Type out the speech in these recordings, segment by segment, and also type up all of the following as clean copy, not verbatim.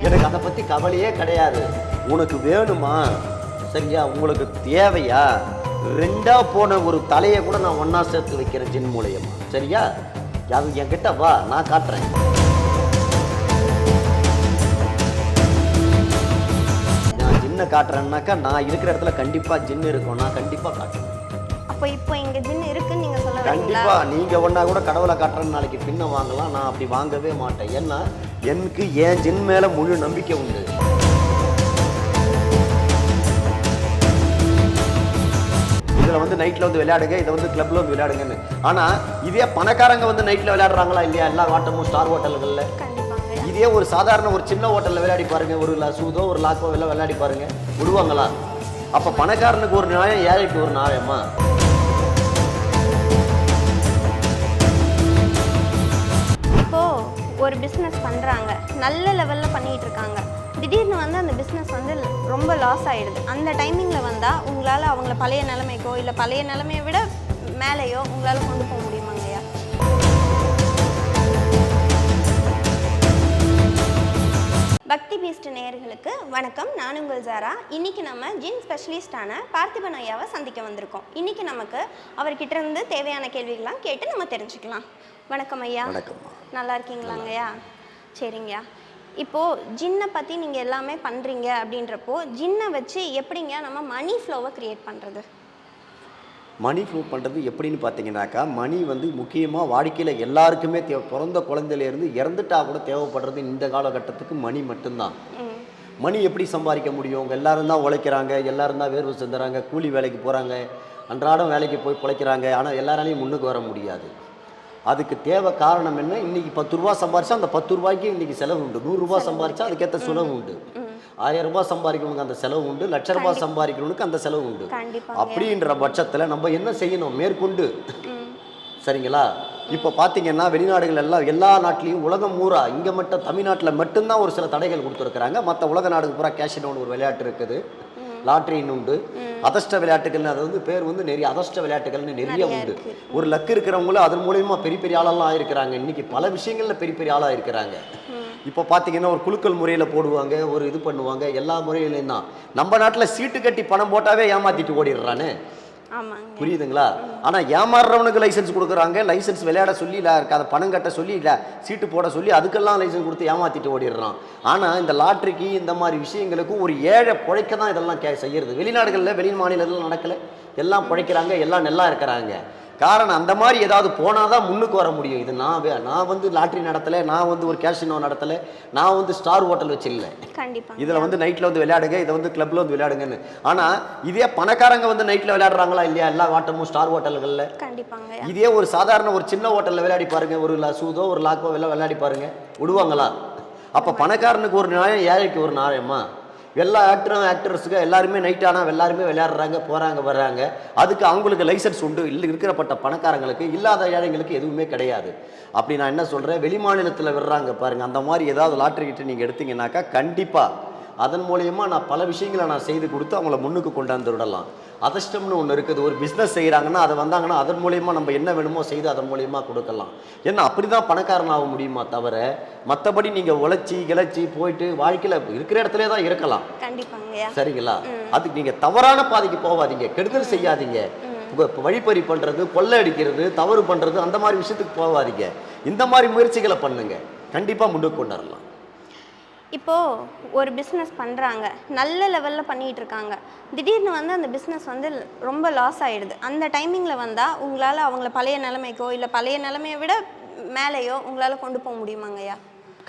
எனக்கு அதை பற்றி கவலையே கிடையாது. உனக்கு வேணுமா? சரியா? உங்களுக்கு தேவையா? ரெண்டா போன ஒரு தலையை கூட நான் ஒன்றா சேர்த்து வைக்கிறேன் ஜின் மூலியமா. சரியா? அது என்கிட்ட வா, நான் காட்டுறேன். நான் ஜின்னை காட்டுறேன்னாக்கா நான் இருக்கிற இடத்துல கண்டிப்பாக ஜின்னு இருக்கும். நான் கண்டிப்பாக காட்டுறேன். அப்போ இப்போ இங்கே ஜின் இருக்குன்னு நீங்கள் சொல்ல வரீங்களா? கண்டிப்பாக நீங்கள் ஒன்றா கூட கடவுளை காட்டுறேன்னு நாளைக்கு பின்ன வாங்கலாம். நான் அப்படி வாங்கவே மாட்டேன். ஏன்னா எனக்கு என் ஜின் மேலே முழு நம்பிக்கை உண்டு. இதில் வந்து நைட்டில் வந்து விளையாடுங்க, இதை வந்து கிளப்பில் வந்து விளையாடுங்கன்னு. ஆனால் இதே பணக்காரங்க வந்து நைட்டில் விளையாடுறாங்களா இல்லையா? எல்லா ஹோட்டலும் ஸ்டார் ஹோட்டல்களில். இதே ஒரு சாதாரண ஒரு சின்ன ஹோட்டலில் விளையாடி பாருங்க, ஒரு சூதோ ஒரு லாக்கோ எல்லாம் விளையாடி பாருங்க, விடுவாங்களா? அப்போ பணக்காரனுக்கு ஒரு நியாயம், ஏழைக்கு ஒரு நியாயமா? இப்போ ஒரு பிஸ்னஸ் பண்ணுறாங்க, நல்ல லெவலில் பண்ணிகிட்டு இருக்காங்க, திடீர்னு வந்து அந்த பிஸ்னஸ் வந்து ரொம்ப லாஸ் ஆகிடுது. அந்த டைமிங்கில் வந்தால் உங்களால் அவங்கள பழைய நிலைமைக்கோ இல்லை பழைய நிலைமையை விட மேலேயோ உங்களால் கொண்டு போக முடியுமாங்கய்யா? பக்தி பீஸ்ட் நேயர்களுக்கு வணக்கம். நான் உங்கள் ஜாரா. இன்றைக்கி நம்ம ஜின் ஸ்பெஷலிஸ்டான பார்த்திபன் ஐயாவை சந்திக்க வந்திருக்கோம். இன்றைக்கி நமக்கு அவர்கிட்ட இருந்து தேவையான கேள்விகள்லாம் கேட்டு நம்ம தெரிஞ்சுக்கலாம். வணக்கம் ஐயா. வணக்கம். நல்லா இருக்கீங்களாங்கய்யா? சரிங்கய்யா. இப்போது ஜின்னை பற்றி நீங்கள் எல்லாமே பண்ணுறீங்க அப்படின்றப்போ ஜின்னை வச்சு எப்படிங்க நம்ம மணி ஃப்ளோவை க்ரியேட் பண்ணுறது? மணி ஃப்ளோ பண்ணுறது எப்படின்னு பார்த்தீங்கன்னாக்கா, மணி வந்து முக்கியமாக வாழ்க்கையில் எல்லாருக்குமே பிறந்த குழந்தையிலேருந்து இறந்துட்டா கூட தேவைப்படுறது இந்த காலகட்டத்துக்கு மணி மட்டும்தான். மணி எப்படி சம்பாதிக்க முடியும்? எல்லாரும் தான் உழைக்கிறாங்க, எல்லாரும் தான் வேர்வை சிந்துறாங்க, கூலி வேலைக்கு போகிறாங்க, அன்றாடம் வேலைக்கு போய் பிழைக்கிறாங்க. ஆனால் எல்லாராலையும் முன்னுக்கு வர முடியாது. அதுக்கு தேவை காரணம் என்ன? இன்றைக்கி 10 ரூபா சம்பாரிச்சா அந்த 10 ரூபாய்க்கு இன்றைக்கி செலவு உண்டு. 100 ரூபா சம்பாரிச்சா அதுக்கேற்ற செலவு உண்டு. 1000 ரூபாய் சம்பாதிக்கிறவனுக்கு அந்த செலவு உண்டு. லட்ச ரூபாய் சம்பாதிக்கிறவனுக்கு அந்த செலவு உண்டு. அப்படின்ற பட்சத்தில் நம்ம என்ன செய்யணும் மேற்கொண்டு? சரிங்களா? இப்போ பார்த்தீங்கன்னா வெளிநாடுகள் எல்லாம் எல்லா நாட்டிலையும் உலகம் பூரா, இங்கே மட்டும் தமிழ்நாட்டில் மட்டும்தான் ஒரு சில தடைகள் கொடுத்துருக்குறாங்க. மற்ற உலக நாடுக்கு பூரா கேஷினோன்னு ஒரு விளையாட்டு இருக்குது, லாட்ரின்னு உண்டு, அதர்ஷ்ட விளையாட்டுகள்னு. அது வந்து பேர் வந்து நிறைய அதர்ஷ்ட விளையாட்டுகள்னு நிறைய உண்டு. ஒரு லக்கு இருக்கிறவங்களும் அதன் மூலயமா பெரிய பெரிய ஆளெல்லாம் ஆயிருக்கிறாங்க. இன்றைக்கி பல விஷயங்களில் பெரிய பெரிய ஆளாக இருக்கிறாங்க. இப்போ பார்த்தீங்கன்னா ஒரு குலுக்கல் முறையில் போடுவாங்க, ஒரு இது பண்ணுவாங்க, எல்லா முறையிலையும் தான். நம்ம நாட்டில் சீட்டு கட்டி பணம் போட்டாவே ஏமாற்றிட்டு ஓடிடுறானே. புரியுதுங்களா? ஆனால் ஏமாறுறவனுக்கு லைசன்ஸ் கொடுக்குறாங்க, லைசன்ஸ் விளையாட சொல்லி இல்லை அதை பணம் கட்ட சொல்லி இல்லை சீட்டு போட சொல்லி அதுக்கெல்லாம் லைசன்ஸ் கொடுத்து ஏமாற்றிட்டு ஓடிடுறான். ஆனால் இந்த லாட்ரிக்கு இந்த மாதிரி விஷயங்களுக்கும் ஒரு ஏழை பிழைக்க தான் இதெல்லாம் செய்யறது. வெளிநாடுகளில் வெளி மாநிலத்தில் நடக்கலை, எல்லாம் பிழைக்கிறாங்க, எல்லாம் நல்லா இருக்கிறாங்க. காரணம் அந்த மாதிரி ஏதாவது போனால் தான் முன்னுக்கு வர முடியும். இது நான் வந்து லாட்ரி நடத்தலை, நான் வந்து ஒரு கேஷினோ நடத்தலை, நான் வந்து ஸ்டார் ஹோட்டல் வச்சிடல. இதில் வந்து நைட்டில் வந்து விளையாடுங்க, இதை வந்து கிளப்பில் வந்து விளையாடுங்கன்னு. ஆனால் இதே பணக்காரங்க வந்து நைட்டில் விளையாடுறாங்களா இல்லையா? எல்லா ஹோட்டலும் ஸ்டார் ஹோட்டல்களில். இதே ஒரு சாதாரண ஒரு சின்ன ஹோட்டலில் விளையாடி பாருங்க, ஒரு சூதோ ஒரு லாக்கோ எல்லாம் விளையாடி பாருங்க, விடுவாங்களா? அப்போ பணக்காரனுக்கு ஒரு நியாயம், ஏழைக்கு ஒரு நியாயமா? எல்லா ஆக்டர்ஸுக்கு எல்லாருமே நைட் ஆனால் எல்லாருமே விளையாடுறாங்க, போகிறாங்க, வர்றாங்க. அதுக்கு அவங்களுக்கு லைசன்ஸ் உண்டு. இல்லை இருக்கிறப்பட்ட பணக்காரங்களுக்கு, இல்லாத ஏழைங்களுக்கு எதுவுமே கிடையாது. அப்படி நான் என்ன சொல்கிறேன், வெளி மாநிலத்தில் விடுறாங்க பாருங்கள், அந்த மாதிரி ஏதாவது லாட்ரி கிட்ட நீங்கள் எடுத்தீங்கன்னாக்கா கண்டிப்பாக அதன் மூலயமா நான் பல விஷயங்களை நான் செய்து கொடுத்து அவங்கள முன்னுக்கு கொண்டாந்து விடலாம். அதிர்ஷ்டம்னு ஒன்று இருக்குது. ஒரு பிஸ்னஸ் செய்கிறாங்கன்னா அதை வந்தாங்கன்னா அதன் மூலயமா நம்ம என்ன வேணுமோ செய்து அதன் மூலயமா கொடுக்கலாம். ஏன்னா அப்படி தான் பணக்காரன் ஆக முடியுமா தவிர மற்றபடி நீங்கள் உழைச்சி கிளச்சி போயிட்டு வாழ்க்கையில் இருக்கிற இடத்துல தான் இருக்கலாம். சரிங்களா? அதுக்கு நீங்கள் தவறான பாதைக்கு போகாதீங்க, கெடுதல் செய்யாதீங்க. வழிப்பறி பண்ணுறது, கொள்ளை அடிக்கிறது, தவறு பண்ணுறது, அந்த மாதிரி விஷயத்துக்கு போகாதீங்க. இந்த மாதிரி முயற்சிகளை பண்ணுங்க, கண்டிப்பாக முன்னுக்கு கொண்டு வரலாம். இப்போது ஒரு பிஸ்னஸ் பண்ணுறாங்க, நல்ல லெவலில் பண்ணிகிட்டு இருக்காங்க, திடீர்னு வந்து அந்த பிஸ்னஸ் வந்து ரொம்ப லாஸ் ஆகிடுது. அந்த டைமிங்கில் வந்தால் உங்களால் அவங்கள பழைய நிலைமைக்கோ இல்லை பழைய நிலைமையை விட மேலேயோ உங்களால் கொண்டு போக முடியுமாங்கய்யா?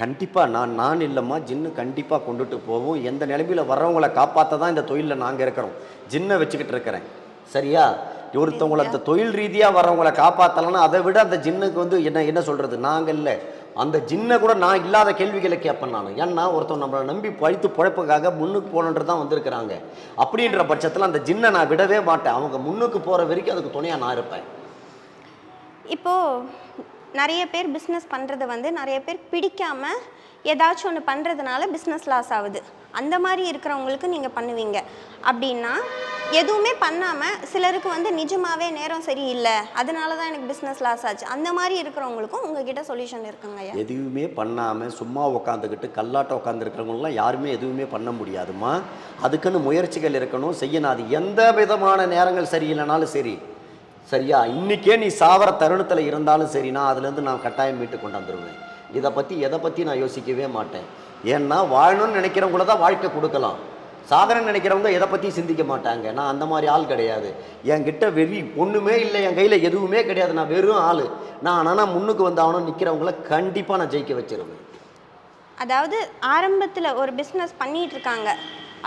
கண்டிப்பாக நான் இல்லைம்மா, ஜின்னு கண்டிப்பாக கொண்டுட்டு போவோம். எந்த நிலைமையில் வர்றவங்களை காப்பாற்ற தான் இந்த தொழிலில் நாங்கள் இருக்கிறோம். ஜின்னை வச்சுக்கிட்டு இருக்கிறேன். சரியா? ஒருத்தவங்களை அந்த தொழில் ரீதியாக வர்றவங்களை காப்பாற்றலைன்னா அதை விட அந்த ஜின்னுக்கு வந்து என்ன சொல்கிறது, நாங்கள் இல்லை, அந்த ஜின்னை கூட நான் இல்லாத கேள்விகளை கேட்பேன் நான். ஏன்னா ஒருத்தவங்க நம்மளை நம்பி பழித்து பழப்புக்காக முன்னுக்கு போகணுன்றது தான் வந்திருக்கிறாங்க. அப்படின்ற பட்சத்தில் அந்த ஜின்னை நான் விடவே மாட்டேன். அவங்க முன்னுக்கு போகிற வரைக்கும் அதுக்கு துணையாக நான் இருப்பேன். இப்போது நிறைய பேர் பிஸ்னஸ் பண்ணுறது வந்து நிறைய பேர் பிடிக்காமல் ஏதாச்சும் ஒன்று பண்ணுறதுனால பிஸ்னஸ் லாஸ் ஆகுது. அந்த மாதிரி இருக்கிறவங்களுக்கு நீங்கள் பண்ணுவீங்க. அப்படின்னா எதுவுமே பண்ணாமல் சிலருக்கு வந்து நிஜமாகவே நேரம் சரியில்லை, அதனால தான் எனக்கு பிஸ்னஸ் லாஸ் ஆச்சு, அந்த மாதிரி இருக்கிறவங்களுக்கும் உங்ககிட்ட சொல்யூஷன் இருக்குங்க ஐயா. எதுவுமே பண்ணாமல் சும்மா உட்காந்துக்கிட்டு கல்லாட்டம் உட்காந்துருக்கிறவங்களாம் யாருமே எதுவுமே பண்ண முடியாதுமா. அதுக்குன்னு முயற்சிகள் இருக்கணும், செய்யணும். அது எந்த விதமான நேரங்கள் சரியில்லைனாலும் சரி, சரியா, இன்றைக்கே நீ சாவர தருணத்தில் இருந்தாலும் சரி, நான் அதுலேருந்து நான் கட்டாயம் மீட்டு கொண்டு வந்துடுவேன். இதை பற்றி எதை பற்றி நான் யோசிக்கவே மாட்டேன். ஏன்னா வாழணும்னு நினைக்கிறவங்கள தான் வாழ்க்கை கொடுக்கலாம். சாதனை நினைக்கிறவங்க எதை பற்றி சிந்திக்க மாட்டாங்க. நான் அந்த மாதிரி ஆள் கிடையாது. என்கிட்ட வெறி ஒன்றுமே இல்லை, என் கையில் எதுவுமே கிடையாது, நான் வெறும் ஆள். ஆனால் முன்னுக்கு வந்து அவனும் நிற்கிறவங்கள கண்டிப்பாக நான் ஜெயிக்க வச்சிருவேன். அதாவது ஆரம்பத்தில் ஒரு பிஸ்னஸ் பண்ணிகிட்டு இருக்காங்க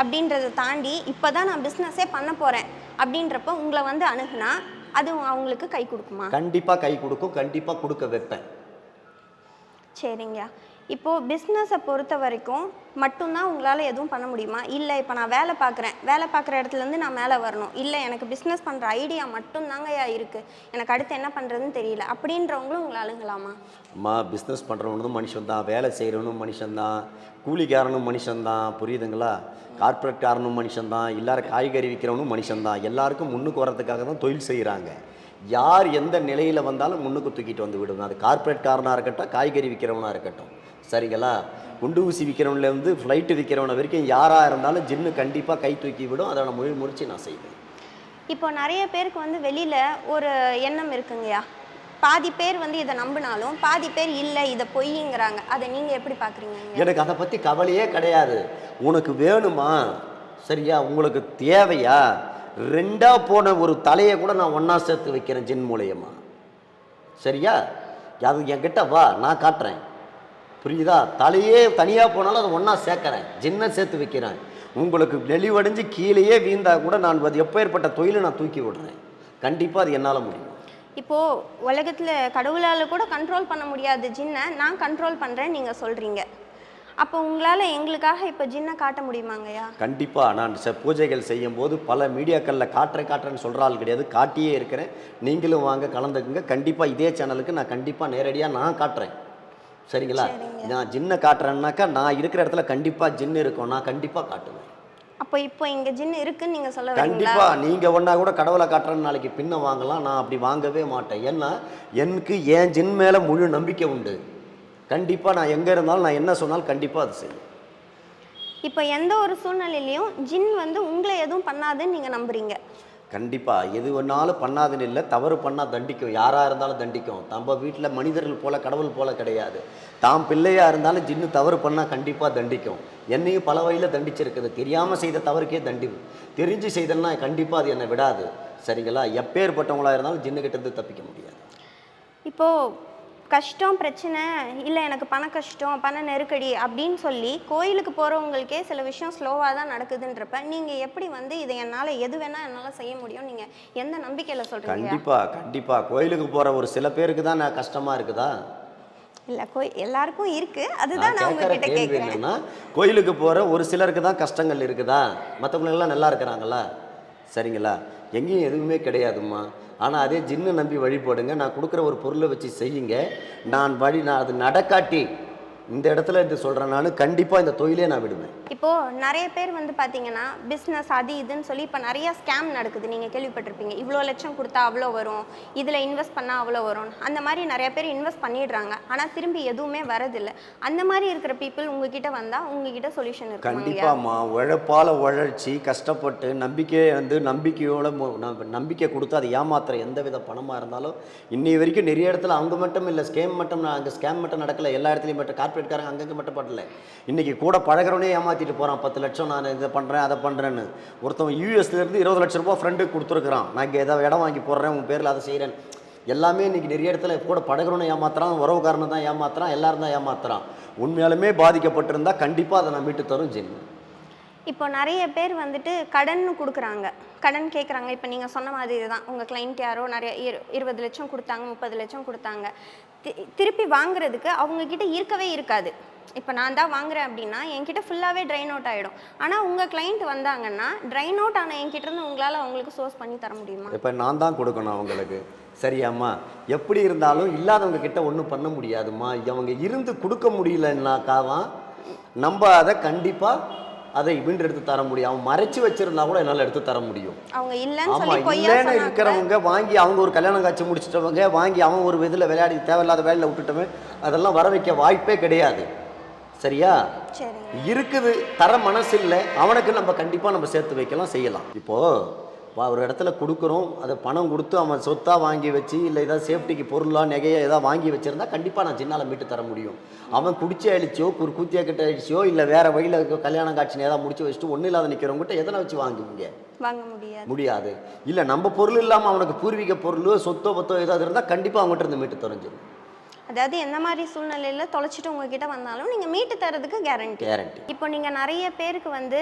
அப்படின்றத தாண்டி இப்போ தான் நான் பிஸ்னஸே பண்ண போகிறேன் அப்படின்றப்ப உங்களை வந்து அணுகுனா அது அவங்களுக்கு கை கொடுக்குமா? கண்டிப்பாக கை கொடுக்கும், கண்டிப்பாக கொடுக்க வைப்பேன். சரிங்க. இப்போது பிஸ்னஸை பொறுத்த வரைக்கும் மட்டும்தான் உங்களால் எதுவும் பண்ண முடியுமா? இல்லை இப்போ நான் வேலை பார்க்குற இடத்துலேருந்து நான் மேலே வரணும், இல்லை எனக்கு பிஸ்னஸ் பண்ணுற ஐடியா மட்டும்தாங்கய்யா இருக்குது, எனக்கு அடுத்து என்ன பண்ணுறதுன்னு தெரியல அப்படின்றவங்களும் உங்களை அணுகலாமா? அம்மா, பிஸ்னஸ் பண்ணுறவனும் மனுஷன்தான், வேலை செய்கிறவனும் மனுஷன்தான், கூலிக்காரனும் மனுஷன்தான், புரியுதுங்களா? கார்பரேட்காரனும் மனுஷன்தான், எல்லாரும் காய்கறி விற்கிறவனும் மனுஷன்தான். எல்லாருக்கும் முன்னுக்கு வரதுக்காக தான் தொழில் செய்கிறாங்க. யார் எந்த நிலையில் வந்தாலும் முன்னுக்கு தூக்கிட்டு வந்து விடுங்க. அது கார்பரேட்காரனாக இருக்கட்டும், காய்கறி விற்கிறவனாக இருக்கட்டும், சரிங்களா? குண்டு ஊசி விற்கிறவன்லேருந்து ஃப்ளைட்டு விற்கிறவனை வரைக்கும் யாராக இருந்தாலும் ஜின்னு கண்டிப்பாக கை தூக்கி விடும். அதை நான் முயற்சி நான் செய்வேன். இப்போ நிறைய பேருக்கு வந்து வெளியில் ஒரு எண்ணம் இருக்குங்கய்யா. பாதி பேர் வந்து இதை நம்பினாலும் பாதி பேர் இல்லை இதை பொய்ங்கிறாங்க. அதை நீங்கள் எப்படி பார்க்குறீங்க? எனக்கு அதை பற்றி கவலையே கிடையாது. உனக்கு வேணுமா, சரியா, உங்களுக்கு தேவையா, ரெண்டாக போன ஒரு தலையை கூட நான் ஒன்றா சேர்த்து வைக்கிறேன் ஜின் மூலயமா, சரியா? அது என்கிட்ட வா, நான் காட்டுறேன், புரியுதா? தலையே தனியாக போனாலும் அதை ஒன்றா சேர்க்குறேன், ஜின்னை சேர்த்து வைக்கிறேன். உங்களுக்கு நெளிவடைஞ்சு கீழேயே வீழ்ந்தா கூட நான் அது எப்பேற்பட்ட தொழிலை நான் தூக்கி விடுறேன். கண்டிப்பாக அது என்னால் முடியும். இப்போது உலகத்தில் கடவுளால் கூட கண்ட்ரோல் பண்ண முடியாத ஜின்னை நான் கண்ட்ரோல் பண்ணுறேன் நீங்கள் சொல்கிறீங்க. அப்போ உங்களால் எங்களுக்காக இப்போ ஜின்னை காட்ட முடியுமாங்கய்யா? கண்டிப்பாக. நான் பூஜைகள் செய்யும்போது பல மீடியாக்களில் காட்டுறேன்னு சொல்கிற ஆள் கிடையாது, காட்டியே இருக்கிறேன். நீங்களும் வாங்க கலந்துக்குங்க. கண்டிப்பாக இதே சேனலுக்கு நான் கண்டிப்பாக நேரடியாக நான் காட்டுறேன், சரிங்களா? நான் ஜின்னை காட்டுறேன்னாக்கா நான் இருக்கிற இடத்துல கண்டிப்பாக ஜின்னு இருக்கும், நான் கண்டிப்பாக காட்டுவேன். அப்போ இப்போ இங்கே ஜின்னு இருக்குன்னு நீங்கள் சொல்ல வரீங்களா? கண்டிப்பாக. நீங்கள் ஒன்றா கூட கடவுளை காட்டுறேன்னு நாளைக்கு பின்ன வாங்கலாம், நான் அப்படி வாங்கவே மாட்டேன். ஏன்னா எனக்கு என் ஜின் மேலே முழு நம்பிக்கை உண்டு. கண்டிப்பாக நான் எங்கே இருந்தாலும் நான் என்ன சொன்னாலும் கண்டிப்பாக அது செய்யும். இப்போ எந்த ஒரு சூழ்நிலையிலையும் ஜின் வந்து உங்களை எதுவும் பண்ணாதுன்னு நீங்கள் நம்புறீங்க? கண்டிப்பாக. எது வேணாலும் பண்ணாதுன்னு இல்லை, தவறு பண்ணால் தண்டிக்கும், யாராக இருந்தாலும் தண்டிக்கும். நம்ம வீட்டில் மனிதர்கள் போல் கடவுள் போல் கிடையாது. தாம் பிள்ளையாக இருந்தாலும் ஜின்னு தவறு பண்ணால் கண்டிப்பாக தண்டிக்கும். என்னையும் பல வழியில் தண்டிச்சிருக்குது. தெரியாமல் செய்த தவறுக்கே தெரிஞ்சு செய்தேன்னா கண்டிப்பாக அது என்னை விடாது, சரிங்களா? எப்பேற்பட்டவங்களாக இருந்தாலும் ஜின்னுக்கிட்டேருந்து தப்பிக்க முடியாது. இப்போது கஷ்டம் பிரச்சனை இல்லை, எனக்கு பண கஷ்டம் பண நெருக்கடி அப்படின்னு சொல்லி கோயிலுக்கு போகிறவங்களுக்கே சில விஷயம் ஸ்லோவாக தான் நடக்குதுன்றப்ப நீங்கள் எப்படி வந்து இதை என்னால் எது வேணால் என்னால் செய்ய முடியும், நீங்கள் எந்த நம்பிக்கையில் சொல்கிறீங்க? கண்டிப்பாக கோயிலுக்கு போகிற ஒரு சில பேருக்கு தான் நான் கஷ்டமாக இருக்குதா? இல்லை, எல்லாருக்கும் இருக்குது. அதுதான் நான் உங்ககிட்ட கேட்குறேன். கோயிலுக்கு போகிற ஒரு சிலருக்கு தான் கஷ்டங்கள் இருக்குதா? மற்றவங்களெல்லாம் நல்லா இருக்கிறாங்களா? சரிங்களா? எங்கேயும் எதுவுமே கிடையாதும்மா. ஆனால் அதே ஜின்னு நம்பி வழிபடுங்க. நான் கொடுக்குற ஒரு பொருளை வச்சு செய்யுங்க. நான் அது நடக்காட்டி இந்த இடத்துல இது சொல்கிறேன், நான் கண்டிப்பாக இந்த தொழிலே நான் விடுவேன். இப்போது நிறைய பேர் வந்து பார்த்தீங்கன்னா பிஸ்னஸ் அது இதுன்னு சொல்லி இப்போ நிறையா ஸ்கேம் நடக்குது. நீங்கள் கேள்விப்பட்டிருப்பீங்க, இவ்வளோ லட்சம் கொடுத்தா அவ்வளோ வரும், இதில் இன்வெஸ்ட் பண்ணால் அவ்வளோ வரும், அந்த மாதிரி நிறைய பேர் இன்வெஸ்ட் பண்ணிடுறாங்க. ஆனால் திரும்பி எதுவுமே வரதில்லை. அந்த மாதிரி இருக்கிற பீப்புள் உங்ககிட்ட வந்தால் உங்ககிட்ட சொல்யூஷன் இருக்கு? கண்டிப்பாம்மா. உழைப்பால் உழைச்சி கஷ்டப்பட்டு நம்பிக்கை கொடுத்து அதை ஏமாத்துற எந்த வித பணமாக இருந்தாலும் இன்னை வரைக்கும் நிறைய இடத்துல அவங்க மட்டும் இல்லை, ஸ்கேம் மட்டும் நடக்கலை, எல்லா இடத்துலையும் மட்டும் கார்பரேட்காரங்க அங்கங்கே மட்டும் படல. இன்றைக்கி கூட பழகிறவனே ஏமாற்றிட்டு போகிறான். 10 லட்சம் நான் இதை பண்ணுறேன் அதை பண்ணுறேன்னு. ஒருத்தவன் யூஎஸ்லேருந்து 20 லட்ச ரூபா ஃப்ரெண்டுக்கு கொடுத்துருக்குறான், நான் இங்கே ஏதாவது இடம் வாங்கி போடுறேன் உன் பேரில் அதை செய்கிறேன். எல்லாமே இன்றைக்கி நிறைய இடத்துல கூட பழகிறவனை ஏமாத்துறான், உறவுக்காரனை தான் ஏமாத்துறான், எல்லாரும் தான் ஏமாத்துறான். உண்மையாலுமே பாதிக்கப்பட்டிருந்தால் கண்டிப்பாக அதை நான் மீட்டு தரும் ஜின். இப்போ நிறைய பேர் வந்துட்டு கடன் கொடுக்குறாங்க, கடன் கேட்குறாங்க. இப்போ நீங்கள் சொன்ன மாதிரி தான் உங்கள் கிளைண்ட் யாரோ நிறைய 20 லட்சம் கொடுத்தாங்க, 30 லட்சம் கொடுத்தாங்க. திருப்பி வாங்குறதுக்கு அவங்கக்கிட்ட இருக்கவே இருக்காது. இப்போ நான் தான் வாங்குறேன் அப்படின்னா என்கிட்ட ஃபுல்லாகவே ட்ரைன் அவுட் ஆகிடும். ஆனால் உங்கள் கிளைண்ட் வந்தாங்கன்னா ட்ரைன் அவுட் ஆனால் என்கிட்ட இருந்து உங்களால் அவங்களுக்கு சோர்ஸ் பண்ணி தர முடியுமா? இப்போ நான் தான் கொடுக்கணும் அவங்களுக்கு, சரியாம்மா? எப்படி இருந்தாலும் இல்லாதவங்க கிட்ட ஒன்றும் பண்ண முடியாதும்மா. அவங்க இருந்து கொடுக்க முடியலன்னாக்காதான் நம்ம அதை கண்டிப்பாக அதை எடுத்து தர முடியும். அவன் மறைச்சு வச்சிருந்தா கூட என்னால் எடுத்து தர முடியும். அவங்க இல்லைன்னு ஆமா, சொல்லி பொய்யா இல்லைன்னு சொன்னா கூட இருக்கிறவங்க வாங்கி அவங்க ஒரு கல்யாணம் காட்சி முடிச்சிட்டவங்க வாங்கி அவன் ஒரு இதில் விளையாடி தேவையில்லாத வேலையில் விட்டுட்டவன் அதெல்லாம் வர வைக்க வாய்ப்பே கிடையாது. சரியா? சரிங்க. இருக்குது, தர மனசு இல்லை, அவனுக்கு நம்ம கண்டிப்பாக நம்ம சேர்த்து வைக்கலாம், செய்யலாம். இப்போது ஒரு இடத்துல கொடுக்குறோம், அதை பணம் கொடுத்து அவன் சொத்தாக வாங்கி வச்சு இல்லை ஏதாவது சேஃப்டிக்கு பொருளாக நகையை ஏதாவது வாங்கி வச்சுருந்தா கண்டிப்பாக நான் சின்னால மீட்டு தர முடியும். அவன் குடிச்சு அழிச்சியோ ஒரு கூத்தியா கிட்ட அழிச்சியோ இல்லை வேறு வழியில் கல்யாணம் காட்சின்னு ஏதாவது முடிச்சு வச்சுட்டு ஒன்றும் இல்லாத நிற்கிறவங்ககிட்ட எதனை வச்சு வாங்குவீங்க? வாங்க முடியாது. முடியாது. இல்லை நம்ம பொருள் இல்லாமல் அவனுக்கு பூர்வீக பொருள் சொத்தோ பத்தோ ஏதாவது இருந்தால் கண்டிப்பாக அவங்ககிட்ட இருந்து மீட்டு தரஞ்சிடும். அதாவது எந்த மாதிரி சூழ்நிலையில் தொலைச்சிட்டு உங்ககிட்ட வந்தாலும் நீங்கள் மீட்டு தரதுக்கு கேரண்டி. இப்போ நீங்கள் நிறைய பேருக்கு வந்து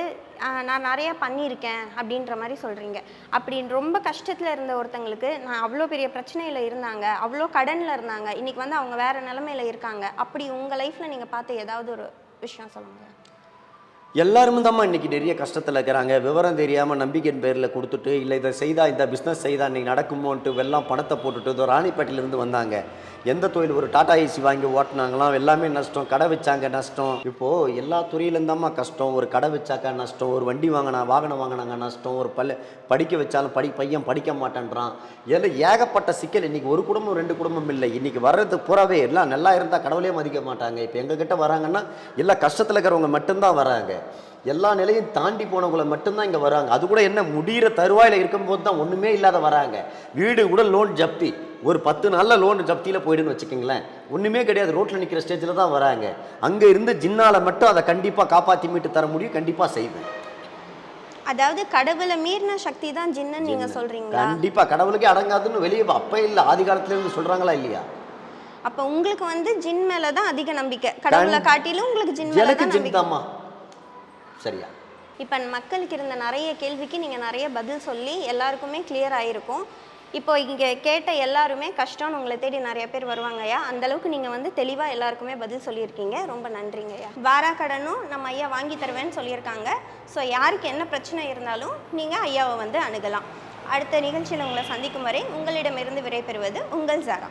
நான் நிறையா பண்ணியிருக்கேன் அப்படின்ற மாதிரி சொல்கிறீங்க. அப்படி ரொம்ப கஷ்டத்தில் இருந்த ஒருத்தங்களுக்கு நான் அவ்வளோ பெரிய பிரச்சனையில் இருந்தாங்க, அவ்வளோ கடனில் இருந்தாங்க, இன்றைக்கி வந்து அவங்க வேறு நிலமையில் இருக்காங்க, அப்படி உங்கள் லைஃப்பில் நீங்கள் பார்த்து ஏதாவது ஒரு விஷயம் சொல்லுங்கள். எல்லாருமே தான்மா இன்றைக்கி நிறைய கஷ்டத்தில் இருக்கிறாங்க. விவரம் தெரியாமல் நம்பிக்கையின் பேரில் கொடுத்துட்டு இல்லை இதை செய்தால் இந்த பிஸ்னஸ் செய்தால் இன்றைக்கி நடக்குமோன்ட்டு வெள்ளம் பணத்தை போட்டுட்டு இதோ ராணிப்பேட்டையிலேருந்து வந்தாங்க. எந்த தொழில் ஒரு டாடா ஏசி வாங்கி ஓட்டினாங்களாம், எல்லாமே நஷ்டம். கடை வச்சாங்க நஷ்டம். இப்போது எல்லா துறையிலேருந்தாம்மா கஷ்டம். ஒரு கடை வச்சாக்கா நஷ்டம், ஒரு வண்டி வாகனம் வாங்கினாங்க நஷ்டம், ஒரு படிக்க வச்சாலும் பையன் படிக்க மாட்டேன்றான். எல்லாம் ஏகப்பட்ட சிக்கல். இன்றைக்கி ஒரு குடும்பம் 2 குடும்பம் இல்லை, இன்றைக்கி வர்றது பூராவே எல்லாம் நல்லா இருந்தால் கடவுளே மதிக்க மாட்டாங்க. இப்போ எங்ககிட்ட வராங்கன்னா எல்லாம் கஷ்டத்தில் இருக்கிறவங்க மட்டும்தான் வராங்க. எல்லா நிலையும் தாண்டி போனவங்களை மட்டும்தான் இங்கே வராங்க. அது கூட என்ன முடிகிற தருவாயில் இருக்கும்போது தான் ஒன்றுமே இல்லாத வராங்க. வீடு கூட லோன் ஜப்தி, ஒரு 10 நாளில் லோன் ஜப்தியில் போயிடுன்னு வச்சுக்கோங்களேன். ஒன்றுமே கிடையாது, ரோட்டில் நிற்கிற ஸ்டேஜில் தான் வராங்க. அங்கே இருந்து ஜின்னால் மட்டும் அதை கண்டிப்பாக காப்பாற்றி மீட்டு தர முடியும், கண்டிப்பாக செய்வேன். அதாவது கடவுளை மீறின சக்தி தான் ஜின்னு நீங்கள் சொல்கிறீங்களா? கண்டிப்பாக கடவுளுக்கே அடங்காதுன்னு வெளியே அப்போ இல்லை, ஆதி காலத்துலேருந்து சொல்கிறாங்களா இல்லையா? அப்போ உங்களுக்கு வந்து ஜின் மேலே தான் அதிக நம்பிக்கை, கடவுளை காட்டிலும் உங்களுக்கு ஜின் மேலே எனக்கு தான் ஜின் தாம்மா. சரியா? இப்போ மக்களுக்கு இருந்த நிறைய கேள்விக்கு நீங்கள் நிறைய பதில் சொல்லி எல்லாருக்குமே கிளியர் ஆகிருக்கும். இப்போ இங்கே கேட்ட எல்லாருமே கஷ்டம்னு உங்களை தேடி நிறைய பேர் வருவாங்கய்யா. அந்தளவுக்கு நீங்கள் வந்து தெளிவாக எல்லாருக்குமே பதில் சொல்லியிருக்கீங்க. ரொம்ப நன்றிங்கய்யா. வாரா கடனும் நம்ம ஐயா வாங்கி தருவேன்னு சொல்லியிருக்காங்க. ஸோ யாருக்கு என்ன பிரச்சனை இருந்தாலும் நீங்கள் ஐயாவை வந்து அணுகலாம். அடுத்த நிகழ்ச்சியில் உங்களை சந்திக்கும் வரை உங்களிடமிருந்து விடைபெறுவது உங்கள் ஜாரா.